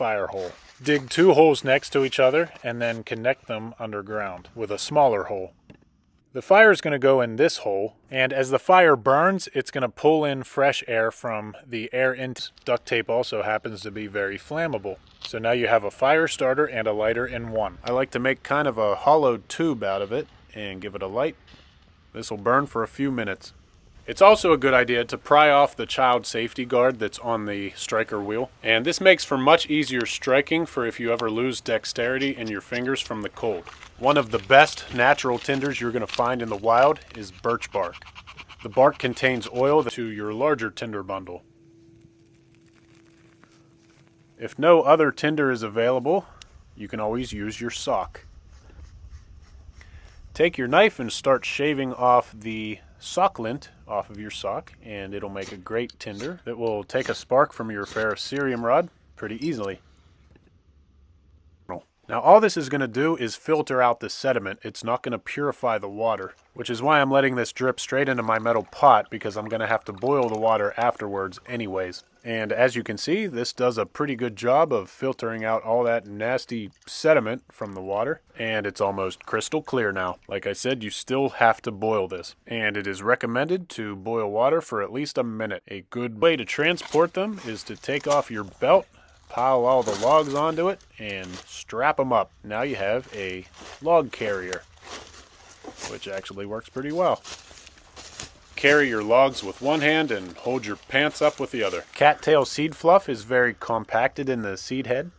fire hole. Dig 2 holes next to each other and then connect them underground with a smaller hole. The fire is going to go in this hole, and as the fire burns, it's going to pull in fresh air from the air intake. Duct tape also happens to be very flammable. So now you have a fire starter and a lighter in one. I like to make kind of a hollowed tube out of it and give it a light. This will burn for a few minutes. It's also a good idea to pry off the child safety guard that's on the striker wheel. And this makes for much easier striking for if you ever lose dexterity in your fingers from the cold. One of the best natural tinders you're going to find in the wild is birch bark. The bark contains oil to your larger tinder bundle. If no other tinder is available, you can always use your sock. Take your knife and start shaving off the sock lint off of your sock, and it'll make a great tinder that will take a spark from your ferrocerium rod pretty easily. Now all this is going to do is filter out the sediment. It's not going to purify the water, which is why I'm letting this drip straight into my metal pot, because I'm going to have to boil the water afterwards anyways. And as you can see, this does a pretty good job of filtering out all that nasty sediment from the water, and it's almost crystal clear now. Like I said, you still have to boil this, and it is recommended to boil water for at least a minute. A good way to transport them is to take off your belt, pile all the logs onto it, and strap them up. Now you have a log carrier, which actually works pretty well. Carry your logs with one hand and hold your pants up with the other. Cattail seed fluff is very compacted in the seed head, but